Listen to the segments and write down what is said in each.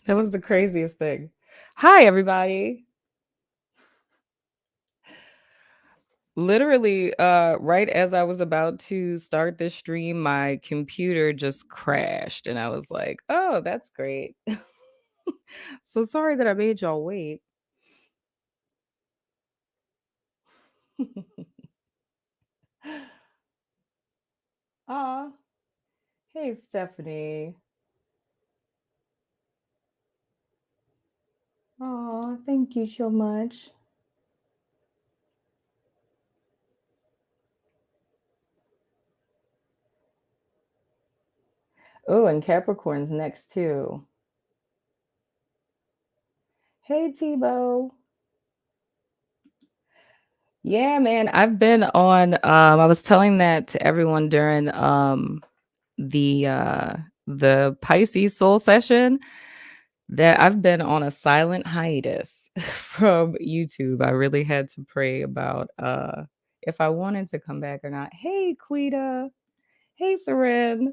That was the craziest thing. Hi, everybody. Literally, right as I was about to start this stream, my computer just crashed, and I was like, "Oh, that's great." So sorry that I made y'all wait. Aw, hey, Stephanie. Aw, thank you so much. Oh, and Capricorn's next too. Hey, Tebow. Yeah, man, I've been on I was telling that to everyone during the uh the Pisces soul session that I've been on a silent hiatus from YouTube. I really had to pray about if I wanted to come back or not. Hey, Quita. Hey, Seren.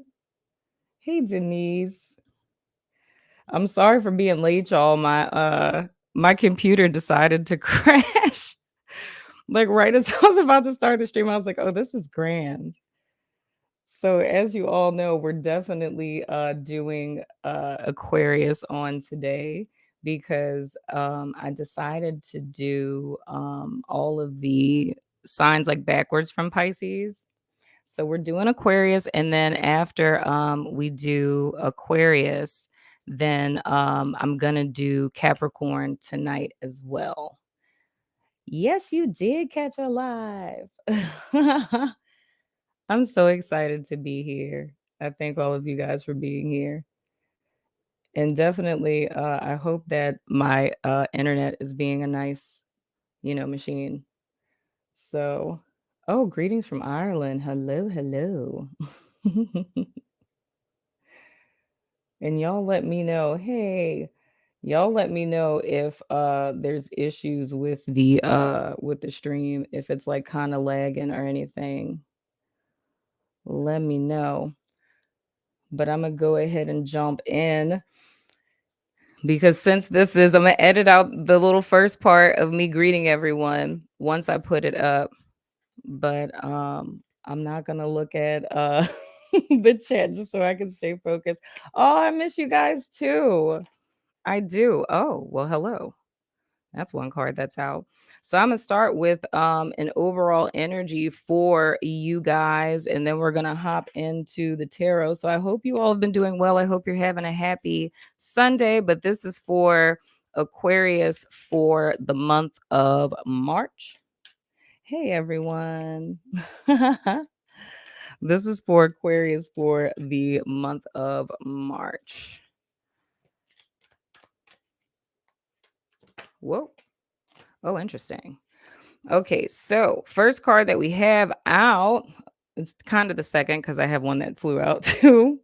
Hey, Denise. I'm sorry for being late, y'all. My computer decided to crash. Like right as I was about to start the stream, I was like, "Oh, this is grand." So as you all know, we're definitely doing Aquarius on today because I decided to do all of the signs like backwards from Pisces. So we're doing Aquarius, and then after we do Aquarius, then I'm gonna do Capricorn tonight as well. Yes, you did catch her live. I'm so excited to be here. I thank all of you guys for being here. And definitely, I hope that my internet is being a nice, machine. So, oh, greetings from Ireland. Hello, hello. And y'all let me know, hey, y'all let me know if there's issues with the stream, if it's like kind of lagging or anything. Let me know. But I'm gonna go ahead and jump in because since I'm gonna edit out the little first part of me greeting everyone once I put it up. But I'm not gonna look at the chat just so I can stay focused. Oh, I miss you guys too. I do. Oh, well, hello. That's one card that's out. So I'm gonna start with an overall energy for you guys, and then we're gonna hop into the tarot. So I hope you all have been doing well. I hope you're having a happy Sunday. But this is for Aquarius for the month of March. Hey everyone. This is for Aquarius for the month of March. Whoa. Oh, interesting. Okay, so first card that we have out, it's kind of the second because I have one that flew out too.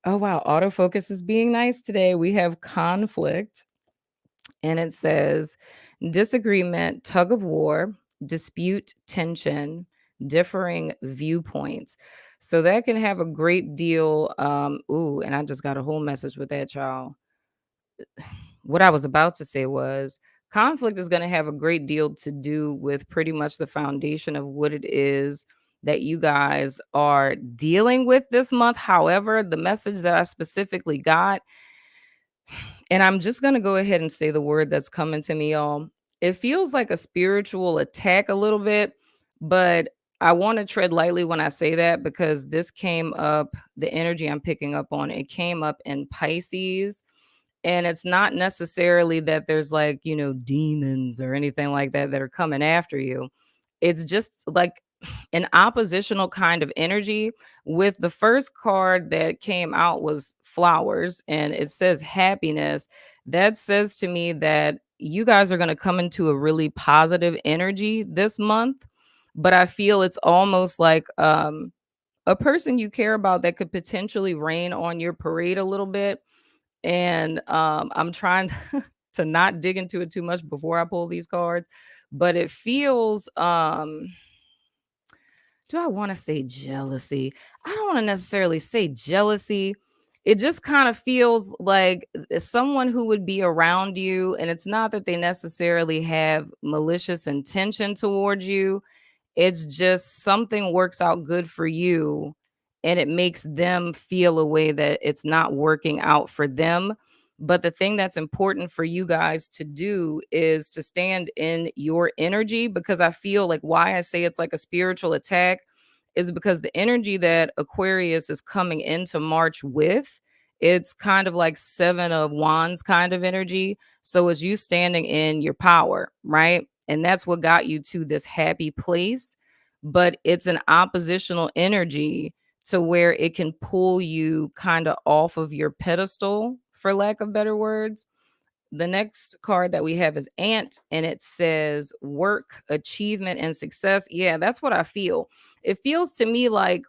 Oh, wow. Autofocus is being nice today. We have conflict, and it says disagreement, tug of war, dispute, tension, differing viewpoints. So that can have a great deal. Ooh, and I just got a whole message with that, y'all. What I was about to say was conflict is going to have a great deal to do with pretty much the foundation of what it is that you guys are dealing with this month. However, the message that I specifically got, and I'm just going to go ahead and say the word that's coming to me, y'all. It feels like a spiritual attack a little bit, but I want to tread lightly when I say that because this came up, the energy I'm picking up on, it came up in Pisces. And it's not necessarily that there's like, demons or anything like that that are coming after you. It's just like an oppositional kind of energy. With the first card that came out was flowers and it says happiness. That says to me that you guys are going to come into a really positive energy this month. But I feel it's almost like a person you care about that could potentially rain on your parade a little bit, and I'm trying to not dig into it too much before I pull these cards, but it feels do I want to say jealousy? I don't want to necessarily say jealousy. it just kind of feels like someone who would be around you, and it's not that they necessarily have malicious intention towards you. It's just something works out good for you, and it makes them feel a way that it's not working out for them. But the thing that's important for you guys to do is to stand in your energy, because I feel like why I say it's like a spiritual attack is because the energy that Aquarius is coming into March with, it's kind of like 7 of wands kind of energy. So it's you standing in your power, right? And that's what got you to this happy place. But it's an oppositional energy to where it can pull you kind of off of your pedestal, for lack of better words. The next card that we have is Ant, and it says work, achievement, and success. Yeah, that's what I feel. It feels to me like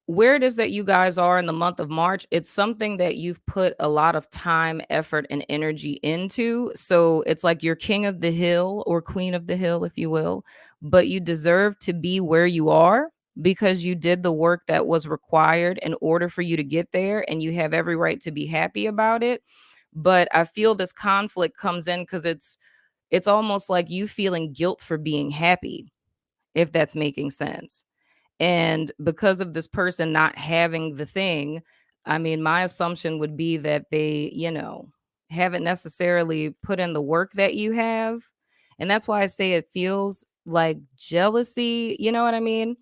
where it is that you guys are in the month of March, it's something that you've put a lot of time, effort, and energy into. So it's like you're king of the hill or queen of the hill, if you will, but you deserve to be where you are because you did the work that was required in order for you to get there, and you have every right to be happy about it. But I feel this conflict comes in because it's almost like you feeling guilt for being happy, if that's making sense. And because of this person not having the thing, I mean, my assumption would be that they, haven't necessarily put in the work that you have. And that's why I say it feels like jealousy, you know what I mean?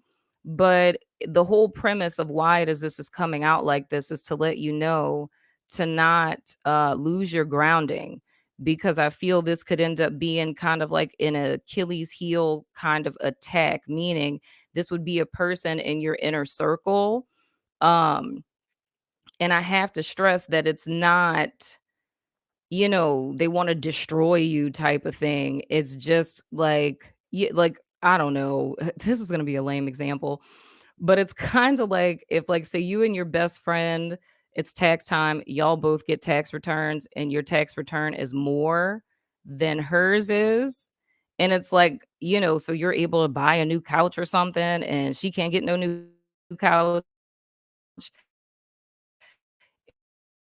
But the whole premise of why it is this is coming out like this is to let you know to not lose your grounding, because I feel this could end up being kind of like an Achilles heel kind of attack, meaning this would be a person in your inner circle. Um, and I have to stress that it's not, they want to destroy you type of thing. It's just like, yeah, like, I don't know. This is going to be a lame example, but it's kind of like if, like, say you and your best friend, it's tax time, y'all both get tax returns, and your tax return is more than hers is. And it's like, so you're able to buy a new couch or something, and she can't get no new couch.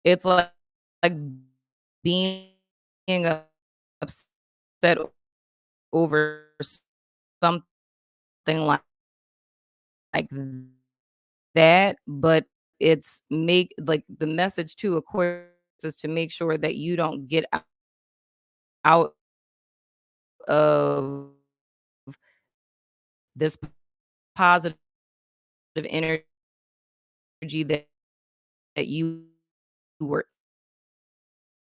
It's like being upset over something like that, but it's make like the message to Aquarius is to make sure that you don't get out of this positive energy that you were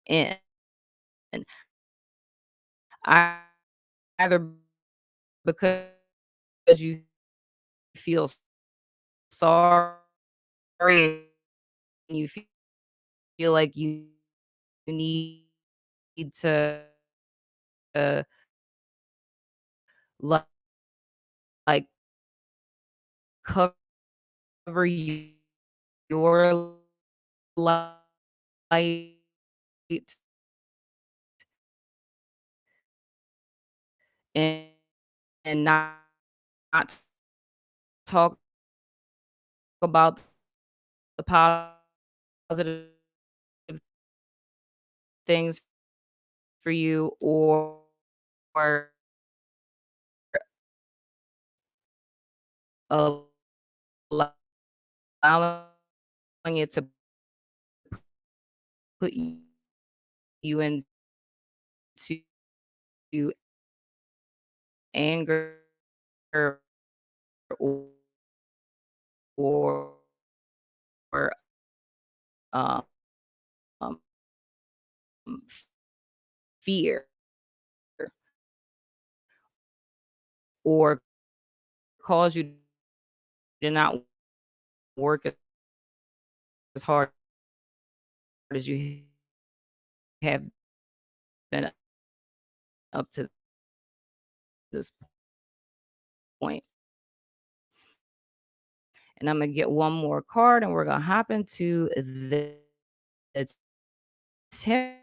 in. I either because you feel sorry and you feel like you need to uh, li- like cover your light and not talk about the positive things for you, or allowing it to put you into anger or or, um, fear, or cause you to not work as hard as you have been up to this point. And I'm gonna get one more card, and we're gonna hop into the tarot.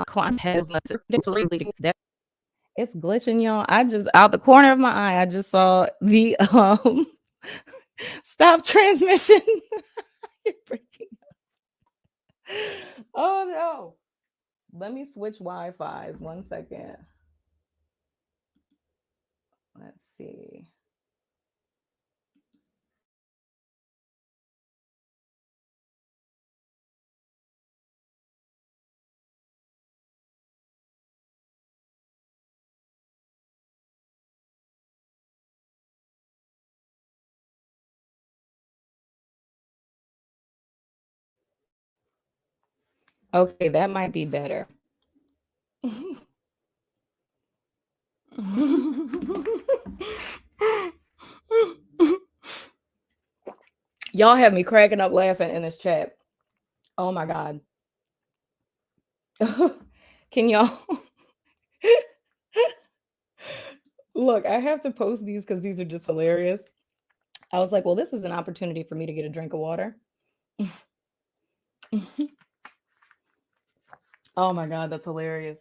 climb has that it's glitching, y'all. I just out the corner of my eye, I just saw the stop transmission. You're breaking. Oh no. Let me switch Wi-Fi's 1 second. Let's see. Okay, that might be better. Y'all have me cracking up laughing in this chat. Oh my god. Can y'all look? I have to post these because these are just hilarious. I was like, well, this is an opportunity for me to get a drink of water. Oh my god, that's hilarious.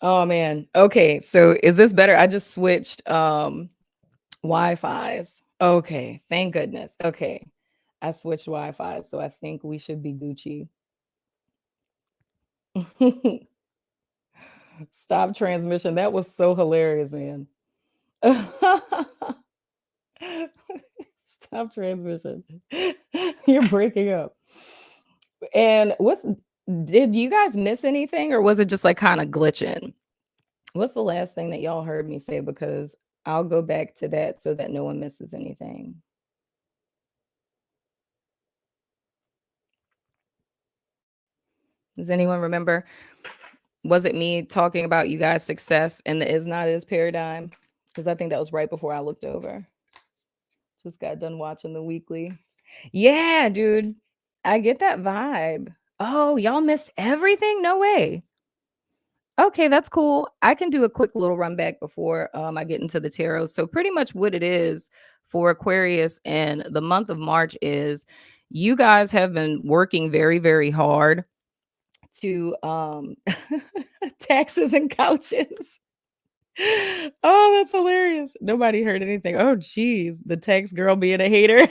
Oh man. Okay, so is this better? I just switched Wi-Fi's. Okay, thank goodness. Okay. I switched Wi-Fi, so I think we should be Gucci. Stop transmission. That was so hilarious, man. Stop transmission. You're breaking up. And did you guys miss anything or was it just like kind of glitching? What's the last thing that y'all heard me say? Because I'll go back to that so that no one misses anything. Does anyone remember? Was it me talking about you guys' success in the is not is paradigm? Because I think that was right before I looked over. Just got done watching the weekly. Yeah, dude. I get that vibe. Oh, y'all missed everything? No way. Okay, that's cool. I can do a quick little run back before I get into the tarot. So pretty much what it is for Aquarius and the month of March is you guys have been working very, very hard to taxes and couches. Oh, that's hilarious. Nobody heard anything. Oh, geez. The tax girl being a hater.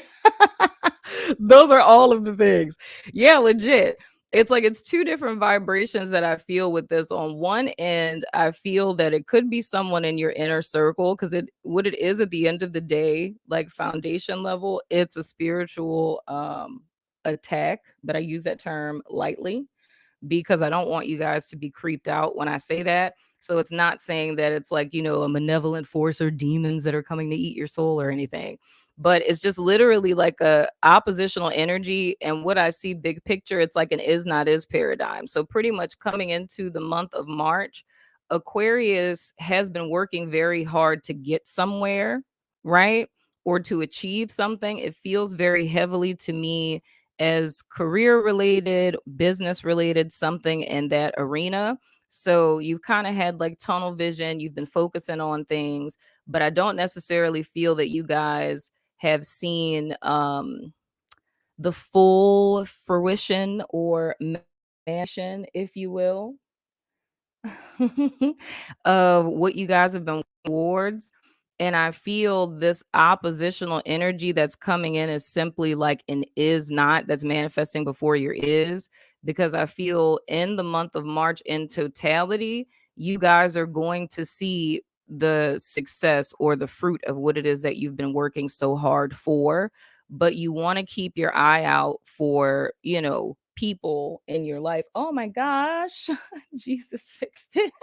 Those are all of the things. Yeah, legit. It's like it's two different vibrations that I feel with this. On one end, I feel that it could be someone in your inner circle because what it is at the end of the day, like foundation level, it's a spiritual attack, but I use that term lightly because I don't want you guys to be creeped out when I say that. So it's not saying that it's like, a malevolent force or demons that are coming to eat your soul or anything. But it's just literally like a oppositional energy. And what I see big picture, it's like an is not is paradigm. So pretty much coming into the month of March, Aquarius has been working very hard to get somewhere, right? Or to achieve something. It feels very heavily to me as career related, business related, something in that arena. So you've kind of had like tunnel vision, you've been focusing on things, but I don't necessarily feel that you guys have seen the full fruition or mansion, if you will, of what you guys have been towards. And I feel this oppositional energy that's coming in is simply like an is not that's manifesting before your is. Because I feel in the month of March in totality, you guys are going to see the success or the fruit of what it is that you've been working so hard for. But you want to keep your eye out for, people in your life. Oh my gosh, Jesus fixed it.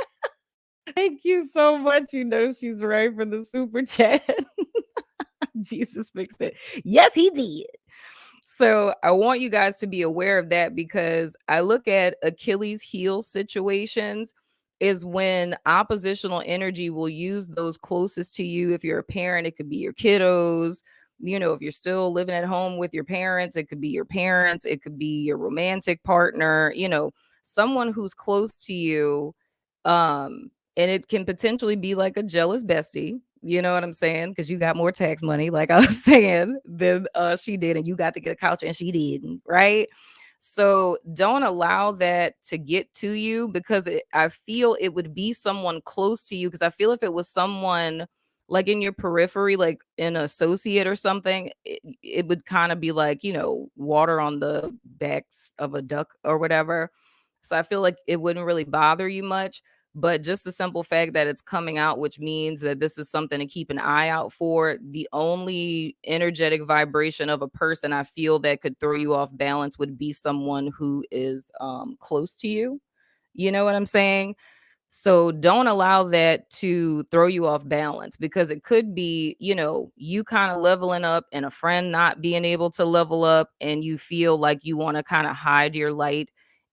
Thank you so much. You know she's right for the super chat. Jesus fixed it. Yes, he did. So I want you guys to be aware of that because I look at Achilles heel situations is when oppositional energy will use those closest to you. If you're a parent, it could be your kiddos. If you're still living at home with your parents, it could be your parents, it could be your romantic partner, someone who's close to you. And it can potentially be like a jealous bestie. You know what I'm saying? Because you got more tax money, like I was saying, than she did, and you got to get a couch and she didn't, right? So don't allow that to get to you because I feel it would be someone close to you. Because I feel if it was someone like in your periphery, like an associate or something, it would kind of be like, water on the backs of a duck or whatever. So I feel like it wouldn't really bother you much. But just the simple fact that it's coming out, which means that this is something to keep an eye out for. The only energetic vibration of a person I feel that could throw you off balance would be someone who is close to you. You know what I'm saying? So don't allow that to throw you off balance because it could be, you kind of leveling up and a friend not being able to level up, and you feel like you want to kind of hide your light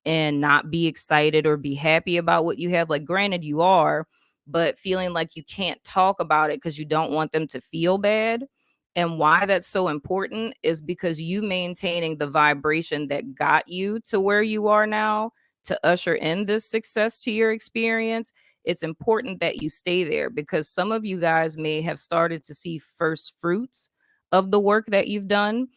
and not be excited or be happy about what you have. Like, granted, you are, but feeling like you can't talk about it because you don't want them to feel bad. And why that's so important is because you maintaining the vibration that got you to where you are now to usher in this success to your experience. It's important that you stay there because some of you guys may have started to see first fruits of the work that you've done.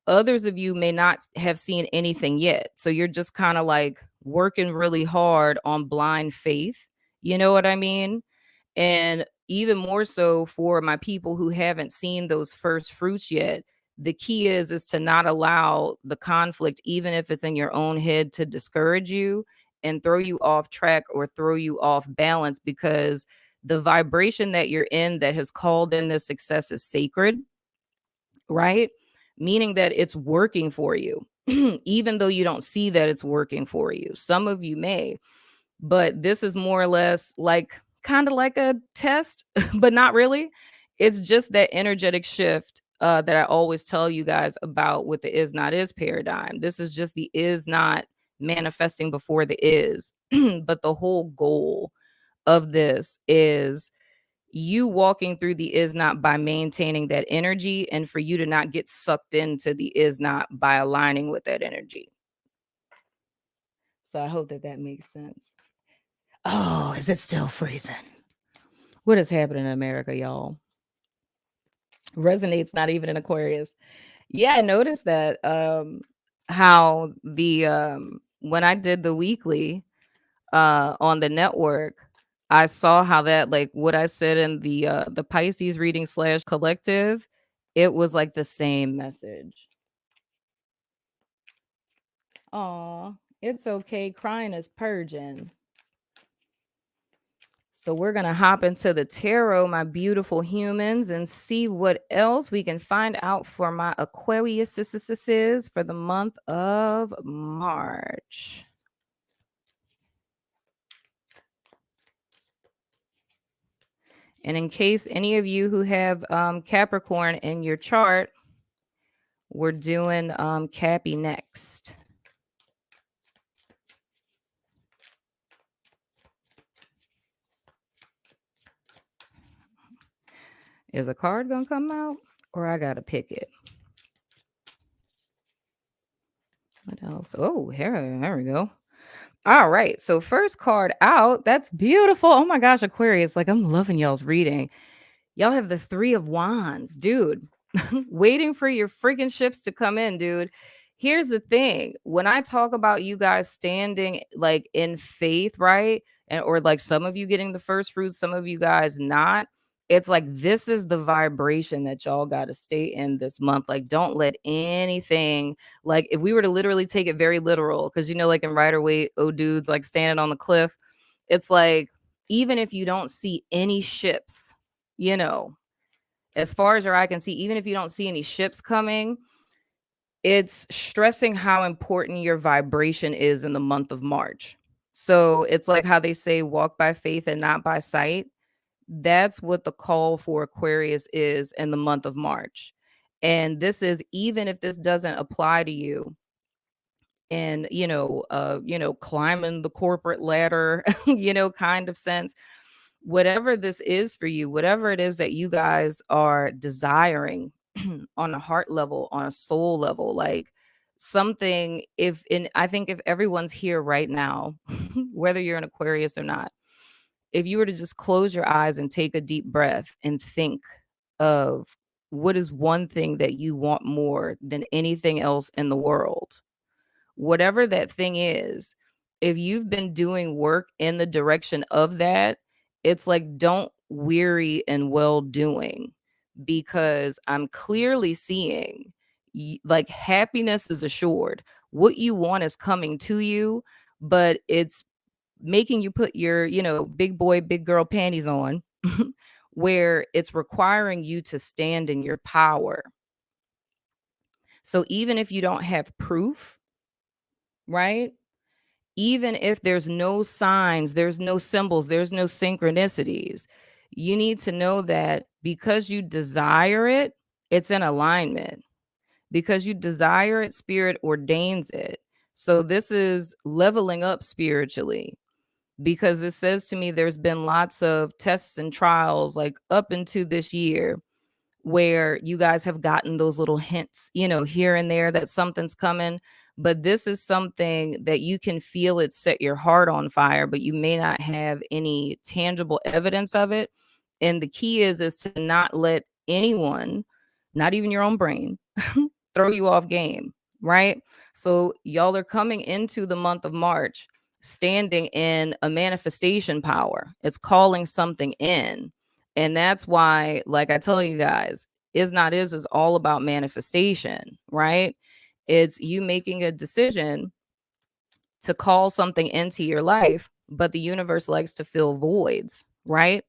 Others of you may not have seen anything yet. So you're just kind of like working really hard on blind faith. You know what I mean? And even more so for my people who haven't seen those first fruits yet, the key is to not allow the conflict, even if it's in your own head, to discourage you and throw you off track or throw you off balance because the vibration that you're in that has called in this success is sacred, right? Meaning that it's working for you, even though you don't see that it's working for you. Some of you may, but this is more or less like kind of like a test, but not really. It's just that energetic shift that I always tell you guys about with the is not is paradigm. This is just the is not manifesting before the is. But the whole goal of this is you walking through the is not by maintaining that energy and for you to not get sucked into the is not by aligning with that energy. So I hope that that makes sense. Oh, is it still freezing? What is happening in America, y'all? Resonates not even in Aquarius. Yeah, I noticed that how the when I did the weekly on the network, I saw how that like what I said in the Pisces reading slash collective, it was like the same message. Aw, it's okay. Crying is purging. So we're going to hop into the tarot, my beautiful humans, and see what else we can find out for my Aquarius for the month of March. And in case any of you who have Capricorn in your chart, we're doing Cappy next. Is a card going to come out or I got to pick it? What else? Oh, there we go. All right. So first card out. That's beautiful. Oh my gosh, Aquarius. Like, I'm loving y'all's reading. Y'all have the 3 of Wands, dude. Waiting for your freaking ships to come in, dude. Here's the thing. When I talk about you guys standing like in faith, right? And or like some of you getting the first fruits, some of you guys not. It's like this is the vibration that y'all got to stay in this month. Like, don't let anything, like, if we were to literally take it very literal, because like in Rider Waite, oh dudes, like standing on the cliff, it's like, even if you don't see any ships, you know, as far as your eye can see, even if you don't see any ships coming, it's stressing how important your vibration is in the month of March. So it's like how they say walk by faith and not by sight. That's what the call for Aquarius is in the month of March. And this is even if this doesn't apply to you in, climbing the corporate ladder, kind of sense, whatever this is for you, whatever it is that you guys are desiring on a heart level, on a soul level, like something, I think if everyone's here right now, whether you're an Aquarius or not, if you were to just close your eyes and take a deep breath and think of what is one thing that you want more than anything else in the world, whatever that thing is, if you've been doing work in the direction of that, it's like don't weary in well doing, because I'm clearly seeing like happiness is assured. What you want is coming to you, but it's making you put your, big boy, big girl panties on, where it's requiring you to stand in your power. So even if you don't have proof, right? Even if there's no signs, there's no symbols, there's no synchronicities, you need to know that because you desire it, it's in alignment. Because you desire it, spirit ordains it. So this is leveling up spiritually, because it says to me there's been lots of tests and trials like up into this year where you guys have gotten those little hints, here and there that something's coming. But this is something that you can feel it set your heart on fire, but you may not have any tangible evidence of it. And the key is to not let anyone, not even your own brain, throw you off game, right? So y'all are coming into the month of March standing in a manifestation power. It's calling something in. And that's why, like I tell you guys, is not is all about manifestation, right? It's you making a decision to call something into your life, but the universe likes to fill voids, right?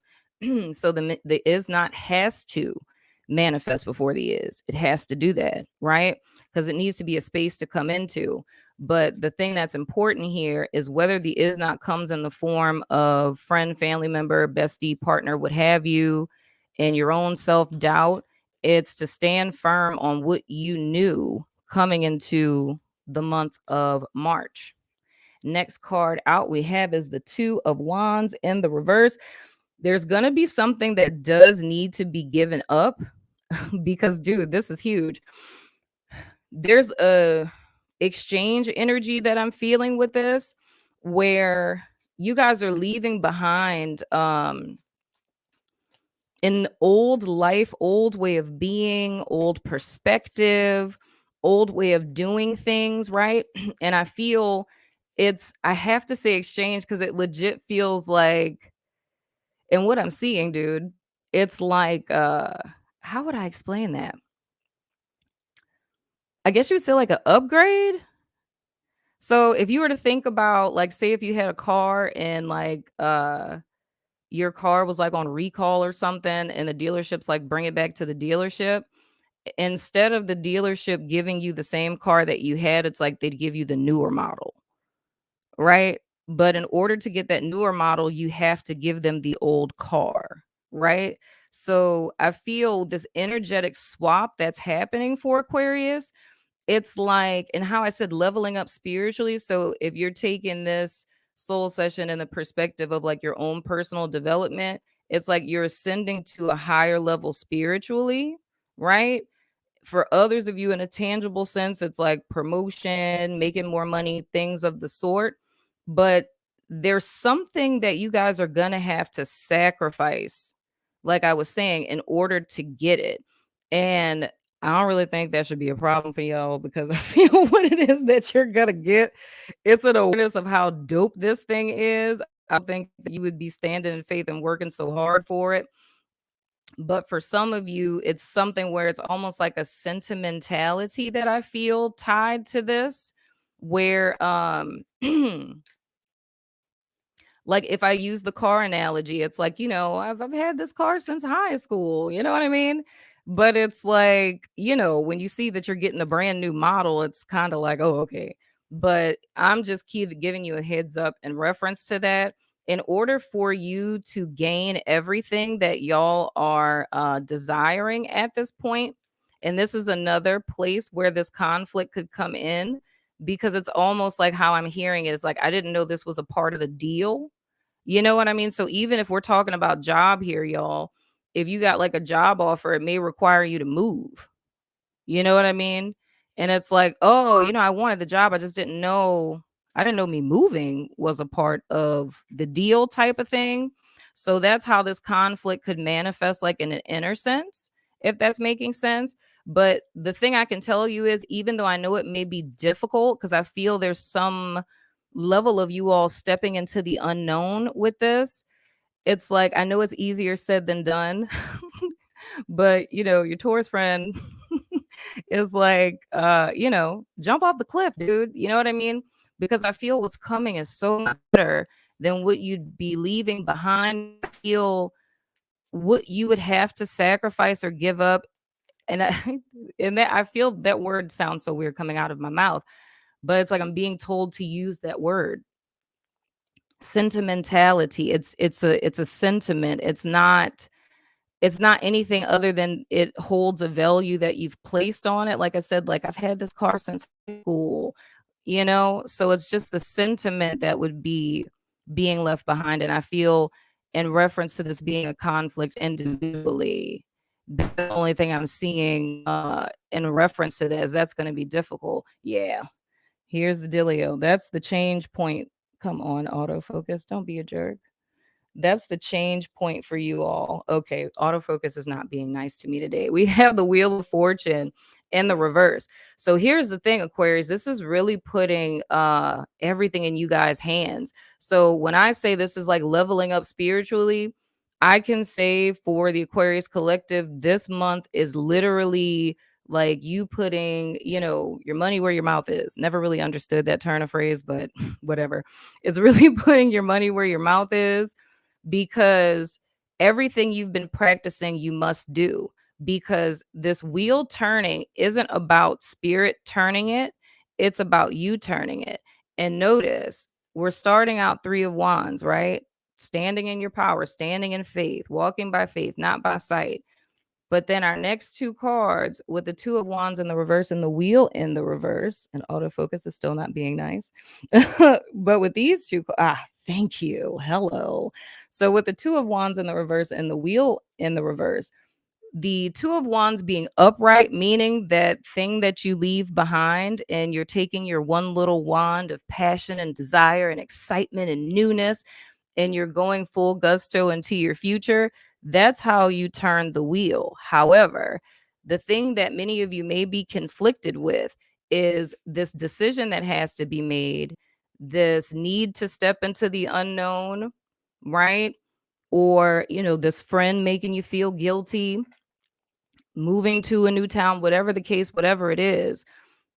So the is not has to manifest before the is. It has to do that, right? Because it needs to be a space to come into. But the thing that's important here is whether the is not comes in the form of friend, family member, bestie, partner, what have you, and your own self doubt. It's to stand firm on what you knew coming into the month of March. Next card out we have is the Two of Wands in the reverse. There's going to be something that does need to be given up because, dude, this is huge. There's a exchange energy that I'm feeling with this, where you guys are leaving behind an old life, old way of being, old perspective, old way of doing things, right? And I feel I have to say exchange because it legit feels like, and what I'm seeing, dude, it's like, how would I explain that? I guess you would say like an upgrade. So if you were to think about, like, say if you had a car and like, your car was like on recall or something, and the dealership's like, bring it back to the dealership. Instead of the dealership giving you the same car that you had, it's like they'd give you the newer model, right? But in order to get that newer model, you have to give them the old car, right? So I feel this energetic swap that's happening for Aquarius. It's like, and how I said leveling up spiritually. So if you're taking this soul session in the perspective of like your own personal development, it's like you're ascending to a higher level spiritually, right? For others of you in a tangible sense, it's like promotion, making more money, things of the sort. But there's something that you guys are going to have to sacrifice, like I was saying, in order to get it. And I don't really think that should be a problem for y'all, because I feel what it is that you're going to get. It's an awareness of how dope this thing is. I don't think that you would be standing in faith and working so hard for it. But for some of you, it's something where it's almost like a sentimentality that I feel tied to this, where like if I use the car analogy, it's like, I've had this car since high school, you know what I mean? But it's like, when you see that you're getting a brand new model, it's kind of like, oh, okay. But I'm just giving you a heads up in reference to that. In order for you to gain everything that y'all are desiring at this point, and this is another place where this conflict could come in, because it's almost like how I'm hearing it. It's like, I didn't know this was a part of the deal. You know what I mean? So even if we're talking about job here, y'all, if you got like a job offer, it may require you to move. You know what I mean? And it's like, oh, I wanted the job. I didn't know me moving was a part of the deal type of thing. So that's how this conflict could manifest, like in an inner sense, if that's making sense. But the thing I can tell you is, even though I know it may be difficult, because I feel there's some level of you all stepping into the unknown with this, it's like, I know it's easier said than done. But your Taurus friend is like, jump off the cliff, dude. You know what I mean? Because I feel what's coming is so much better than what you'd be leaving behind. I feel what you would have to sacrifice or give up. And and that, I feel that word sounds so weird coming out of my mouth, but it's like I'm being told to use that word. Sentimentality. It's a sentiment. It's not anything other than it holds a value that you've placed on it. Like I said, like, I've had this car since high school, so it's just the sentiment that would be being left behind. And I feel, in reference to this being a conflict individually, that's the only thing I'm seeing in reference to this. That's going to be difficult. Yeah. Here's the dealio. That's the change point. Come on, autofocus. Don't be a jerk. That's the change point for you all. Okay, autofocus is not being nice to me today. We have the Wheel of Fortune in the reverse. So here's the thing, Aquarius, this is really putting everything in you guys' hands. So when I say this is like leveling up spiritually, I can say for the Aquarius collective, this month is literally like you putting, your money where your mouth is. Never really understood that turn of phrase, but whatever. It's really putting your money where your mouth is, because everything you've been practicing, you must do. Because this wheel turning isn't about spirit turning it, it's about you turning it. And notice, we're starting out Three of Wands, right? Standing in your power, standing in faith, walking by faith, not by sight. But then our next two cards, with the Two of Wands in the reverse and the Wheel in the reverse, and autofocus is still not being nice. But with these two, thank you. Hello. So with the Two of Wands in the reverse and the Wheel in the reverse, the Two of Wands being upright, meaning that thing that you leave behind, and you're taking your one little wand of passion and desire and excitement and newness, and you're going full gusto into your future. That's how you turn the wheel. However, the thing that many of you may be conflicted with is this decision that has to be made, this need to step into the unknown, right? Or, this friend making you feel guilty, moving to a new town, whatever the case, whatever it is.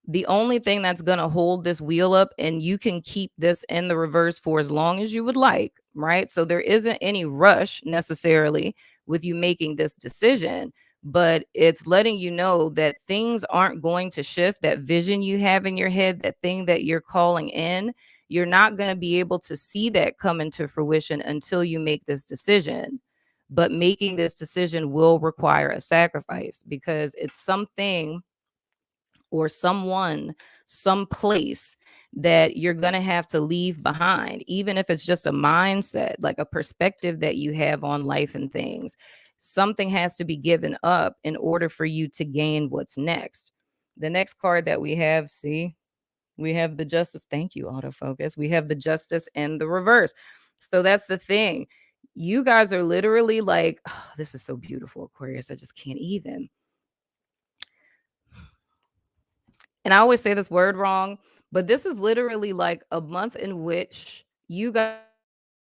The only thing that's going to hold this wheel up, and you can keep this in the reverse for as long as you would like, right? So there isn't any rush necessarily with you making this decision, but it's letting you know that things aren't going to shift. That vision you have in your head, that thing that you're calling in, you're not going to be able to see that come into fruition until you make this decision. But making this decision will require a sacrifice, because it's something or someone, someplace that you're going to have to leave behind, even if it's just a mindset, like a perspective that you have on life and things. Something has to be given up in order for you to gain what's next. The next card that we have, see, we have the Justice. Thank you, autofocus. We have the Justice and the reverse. So that's the thing. You guys are literally like, oh, this is so beautiful, Aquarius. I just can't even. And I always say this word wrong, but this is literally like a month in which you guys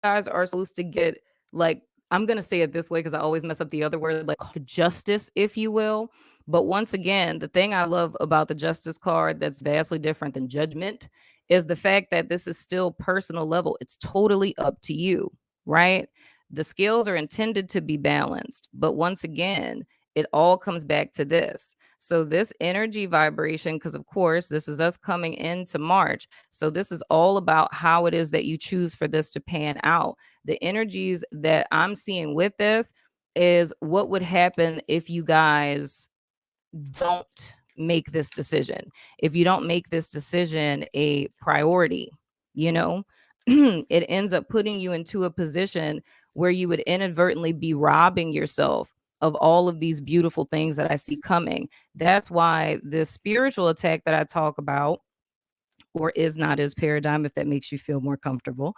are supposed to get, like, I'm going to say it this way because I always mess up the other word, like justice, if you will. But once again, the thing I love about the Justice card that's vastly different than Judgment is the fact that this is still personal level. It's totally up to you, right? The scales are intended to be balanced. But once again, it all comes back to this. So this energy vibration, because of course, this is us coming into March. So this is all about how it is that you choose for this to pan out. The energies that I'm seeing with this is what would happen if you guys don't make this decision. If you don't make this decision a priority, it ends up putting you into a position where you would inadvertently be robbing yourself of all of these beautiful things that I see coming. That's why the spiritual attack that I talk about, or is not as paradigm, if that makes you feel more comfortable,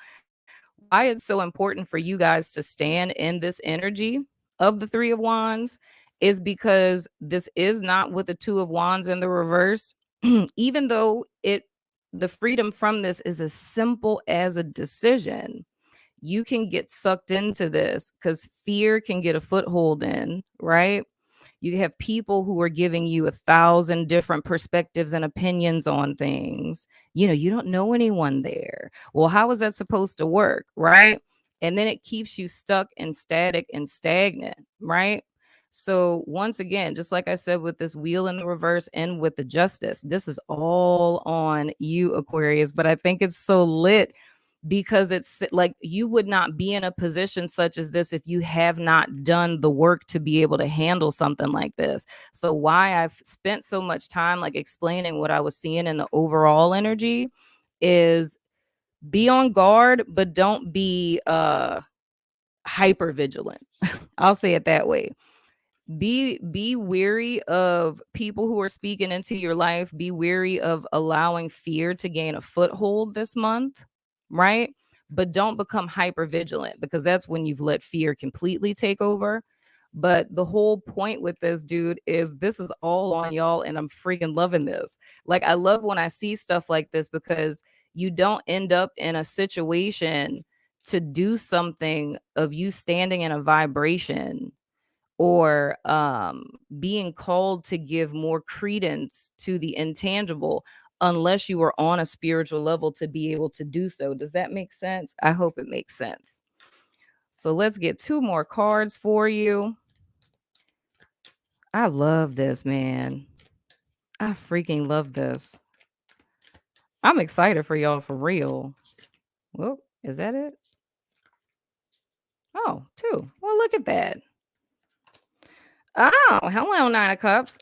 why it's so important for you guys to stand in this energy of the Three of Wands is because this is not with the Two of Wands in the reverse, even though the freedom from this is as simple as a decision. You can get sucked into this because fear can get a foothold in, right? You have people who are giving you 1,000 different perspectives and opinions on things. You don't know anyone there. Well, how is that supposed to work, right? And then it keeps you stuck and static and stagnant, right? So once again, just like I said with this wheel in the reverse and with the justice, this is all on you, Aquarius. But I think it's so lit because it's like you would not be in a position such as this if you have not done the work to be able to handle something like this. So why I've spent so much time like explaining what I was seeing in the overall energy is be on guard, but don't be hyper vigilant. I'll say it that way. Be weary of people who are speaking into your life. Be weary of allowing fear to gain a foothold this month, right? But don't become hyper vigilant because that's when you've let fear completely take over. But the whole point with this, dude, is this is all on y'all, and I'm freaking loving this. Like, I love when I see stuff like this because you don't end up in a situation to do something of you standing in a vibration or being called to give more credence to the intangible unless you are on a spiritual level to be able to do so. Does that make sense? I hope it makes sense. So let's get 2 more cards for you. I love this, man. I freaking love this. I'm excited for y'all for real. Whoop, is that it? Oh, 2. Well, look at that. Oh, hello, 9 of Cups.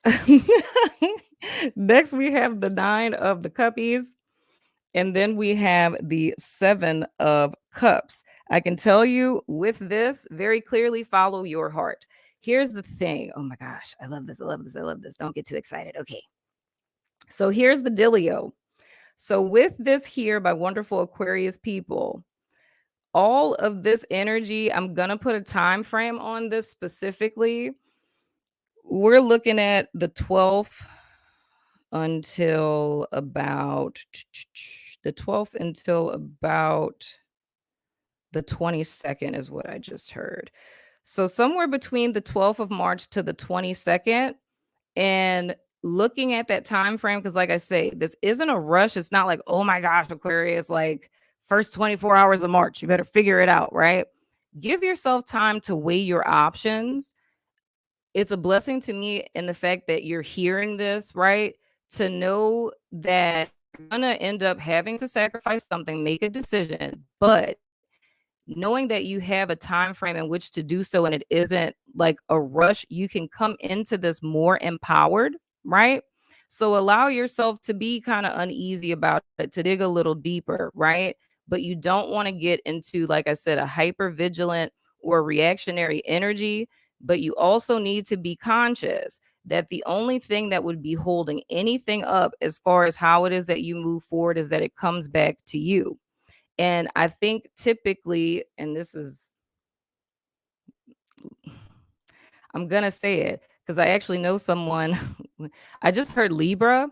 Next, we have the 9 of the Cuppies. And then we have the 7 of Cups. I can tell you with this, very clearly follow your heart. Here's the thing. Oh my gosh, I love this. I love this. I love this. Don't get too excited. Okay. So here's the dealio. So with this here by wonderful Aquarius people, all of this energy, I'm going to put a time frame on this specifically. We're looking at the 12th until about the 12th until about the 22nd is what I just heard. So somewhere between the 12th of March to the 22nd, and looking at that time frame, because like I say, this isn't a rush. It's not like, oh my gosh, Aquarius, like first 24 hours of March, you better figure it out, right? Give yourself time to weigh your options. It's a blessing to me in the fact that you're hearing this, right? To know that you're gonna end up having to sacrifice something, make a decision, but knowing that you have a time frame in which to do so and it isn't like a rush, you can come into this more empowered, right? So allow yourself to be kind of uneasy about it, to dig a little deeper, right? But you don't want to get into, like I said, a hyper vigilant or reactionary energy. But you also need to be conscious that the only thing that would be holding anything up as far as how it is that you move forward is that it comes back to you. And I think typically, and this is, I'm going to say it because I actually know someone, I just heard Libra,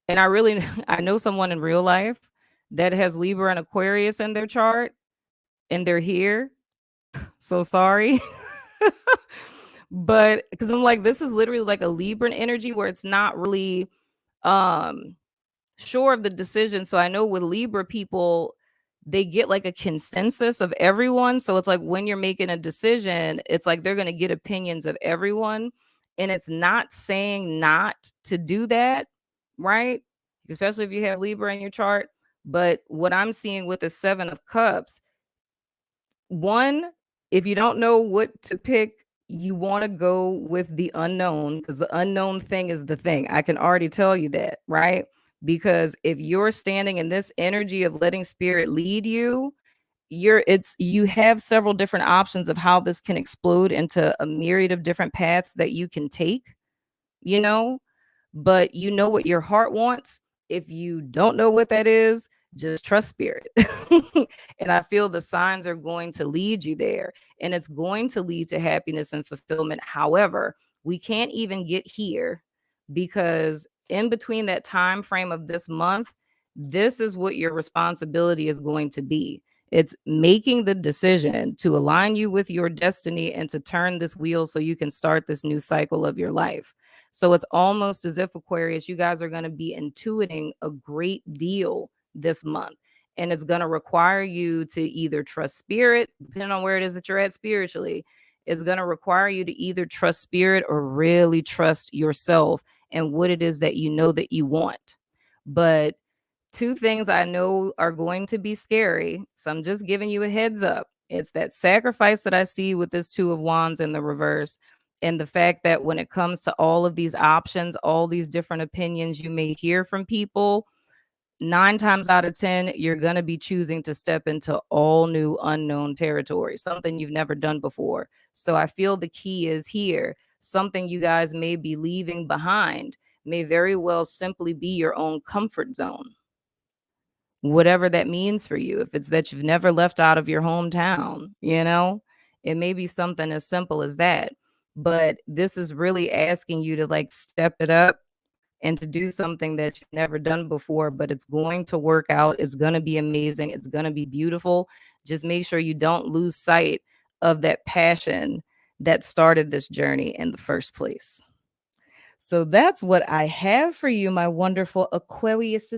and I know someone in real life that has Libra and Aquarius in their chart, and they're here. So sorry. But because I'm like, this is literally like a Libran energy where it's not really um sure of the decision. So I know with Libra people, they get like a consensus of everyone. So it's like when you're making a decision, it's like they're going to get opinions of everyone. And it's not saying not to do that, right? Especially if you have Libra in your chart. But what I'm seeing with the 7 of Cups, one, if you don't know what to pick, you want to go with the unknown because the unknown thing is the thing. I can already tell you that, right? Because if you're standing in this energy of letting spirit lead you, you have several different options of how this can explode into a myriad of different paths that you can take, you know, but you know what your heart wants. If you don't know what that is, just trust spirit. And I feel the signs are going to lead you there, and it's going to lead to happiness and fulfillment. However, We can't even get here because in between that time frame of this month, this is what your responsibility is going to be. It's making the decision to align you with your destiny and to turn this wheel so you can start this new cycle of your life. So it's almost as if, Aquarius, you guys are going to be intuiting a great deal this month. And it's going to require you to either trust spirit, depending on where it is that you're at spiritually. It's going to require you to either trust spirit or really trust yourself and what it is that you know that you want. But two things I know are going to be scary. So I'm just giving you a heads up. It's that sacrifice that I see with this Two of Wands in the reverse. And the fact that when it comes to all of these options, all these different opinions you may hear from people, 9 times out of 10, you're going to be choosing to step into all new unknown territory, something you've never done before. So I feel the key is here. Something you guys may be leaving behind may very well simply be your own comfort zone, whatever that means for you. If it's that you've never left out of your hometown, it may be something as simple as that. But this is really asking you to like step it up and to do something that you've never done before, but it's going to work out. It's going to be amazing. It's going to be beautiful. Just make sure you don't lose sight of that passion that started this journey in the first place. So that's what I have for you, my wonderful Aquarius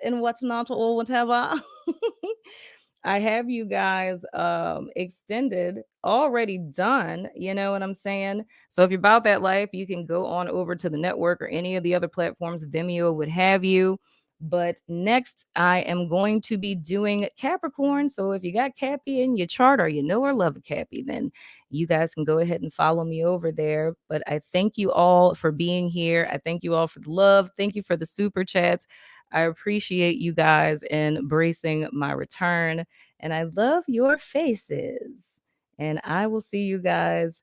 and whatnot or whatever. I have you guys extended already done, you know what I'm saying? So if you're about that life, you can go on over to the network or any of the other platforms, Vimeo would have you. But next, I am going to be doing Capricorn. So if you got Cappy in your chart or you know or love a Cappy, then you guys can go ahead and follow me over there. But I thank you all for being here. I thank you all for the love. Thank you for the super chats. I appreciate you guys embracing my return. And I love your faces. And I will see you guys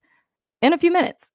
in a few minutes.